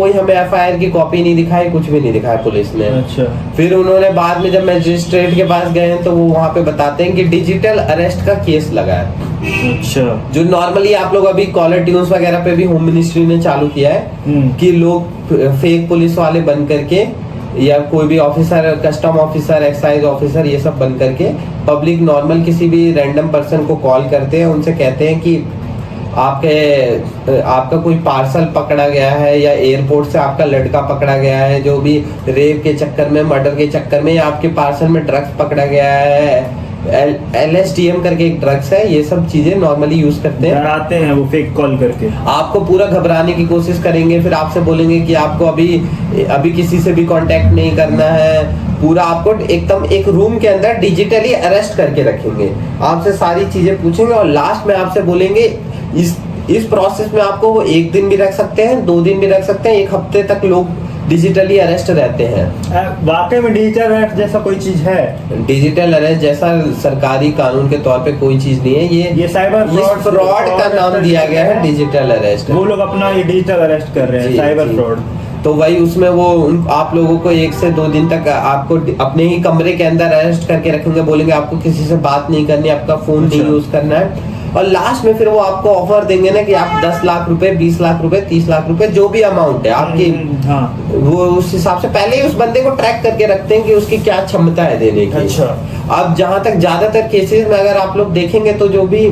कोई हमें एफआईआर की कॉपी नहीं दिखाई, कुछ भी नहीं दिखाया पुलिस ने। अच्छा। फिर उन्होंने बाद में जब मजिस्ट्रेट के पास गए तो वो वहाँ पे बताते हैं कि डिजिटल अरेस्ट का केस लगा है। अच्छा। जो नॉर्मली आप लोग अभी कॉलर ट्यून्स वगैरह पे भी होम मिनिस्ट्री ने चालू किया है कि लोग फेक पुलिस वाले बन करके या कोई भी officer, custom officer, excise officer, ये सब बन करके पब्लिक नॉर्मल किसी भी रैंडम पर्सन को कॉल करते हैं, उनसे कहते हैं कि आपका कोई पार्सल पकड़ा गया है या एयरपोर्ट से आपका लड़का पकड़ा गया है, जो भी रेप के चक्कर में, मर्डर के चक्कर में, या आपके पार्सल में ड्रग्स पकड़ा गया है, LSTM करके एक ड्रग्स है, ये सब चीजें नॉर्मली यूज करते हैं, डराते हैं वो फेक कॉल करके, आपको पूरा घबराने की कोशिश करेंगे। फिर आपसे बोलेंगे कि आपको अभी किसी से भी कांटेक्ट नहीं करना है, पूरा आपको एकदम एक रूम के अंदर डिजिटली अरेस्ट करके रखेंगे, आपसे सारी चीजें पूछेंगे और लास्ट में आपसे बोलेंगे इस प्रोसेस में आपको वो 1 दिन भी रख सकते हैं, 2 दिन भी रख सकते हैं, 1 हफ्ते तक लोग डिजिटली अरेस्ट रहते हैं। वाकई में डिजिटल अरेस्ट जैसा कोई चीज है? डिजिटल अरेस्ट जैसा सरकारी कानून के तौर पे कोई चीज नहीं है, ये साइबर फ्रॉड का नाम दिया गया है, डिजिटल अरेस्ट। वो लोग अपना ये डिजिटल अरेस्ट कर रहे हैं, साइबर फ्रॉड। तो वही उसमें वो आप लोगों को 1 से 2 दिन तक आपको अपने ही कमरे के अंदर अरेस्ट करके रखेंगे, बोलेंगे आपको किसी से बात नहीं करनी, आपका फोन नहीं यूज करना है, और लास्ट में फिर वो आपको ऑफर देंगे ना कि आप 10 लाख रुपए, 20 लाख रुपए, 30 लाख रुपए, जो भी अमाउंट है आपकी, वो उस हिसाब से पहले ही उस बंदे को ट्रैक करके रखते हैं कि उसकी क्या क्षमता है देने की। अच्छा। अब जहां तक ज्यादातर केसेस में अगर आप लोग देखेंगे तो जो भी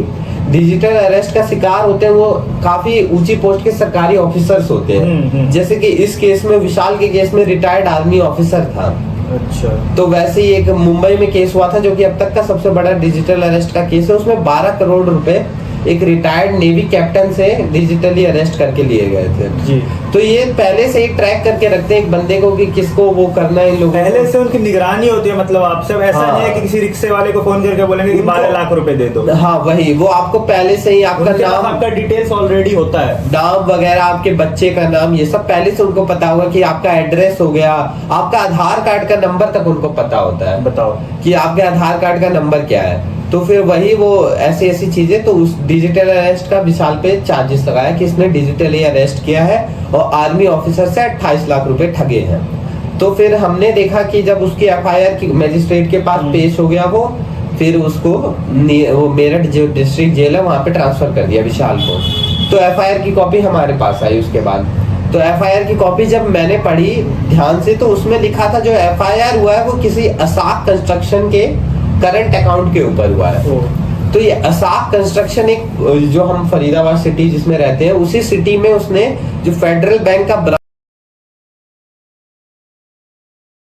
डिजिटल अरेस्ट का शिकार होते हैं वो काफी ऊंची पोस्ट के सरकारी ऑफिसर्स होते हैं। जैसे कि इस केस में, विशाल के केस में रिटायर्ड आर्मी ऑफिसर था। अच्छा। तो वैसे ही एक मुंबई में केस हुआ था जो कि अब तक का सबसे बड़ा डिजिटल अरेस्ट का केस है, उसमें 12 करोड़ रुपए एक रिटायर्ड नेवी कैप्टन से डिजिटली अरेस्ट करके लिए गए थे जी। तो ये पहले से ही ट्रैक करके रखते हैं एक बंदे को कि किसको वो करना है, इन लोगों पहले से उनकी निगरानी होती है। मतलब आपसे ऐसा नहीं है कि किसी रिक्शे वाले को फोन करके बोलेंगे कि 12 लाख रुपए दे दो। हाँ वही, वो आपको पहले से ही आपका नाम, आपका डिटेल्स ऑलरेडी होता है, नाम वगैरह, आपके बच्चे का नाम, ये सब पहले से उनको पता होगा कि आपका एड्रेस हो गया, आपका आधार कार्ड का नंबर तक उनको पता होता है। बताओ कि आपके आधार कार्ड का नंबर क्या है। तो फिर वही वो ऐसी चीजें, तो उस डिजिटल अरेस्ट का विशाल पे चार्जेस लगाया कि इसने डिजिटली अरेस्ट किया है और आर्मी ऑफिसर से 28 लाख रुपए ठगे हैं। तो फिर हमने देखा कि जब उसकी FIR की मजिस्ट्रेट के पास पेश हो गया वो, फिर उसको वो मेरठ जो डिस्ट्रिक्ट जेल है वहां पे ट्रांसफर कर दिया विशाल को। तो FIR की कॉपी हमारे पास आई उसके बाद। तो FIR की कॉपी जब मैंने पढ़ी ध्यान से तो उसमें लिखा था जो FIR हुआ है वो किसी असाक कंस्ट्रक्शन के करंट अकाउंट के ऊपर हुआ है। तो ये असाक कंस्ट्रक्शन एक, जो हम फरीदाबाद सिटी जिसमें रहते हैं उसी सिटी में उसने जो फेडरल बैंक का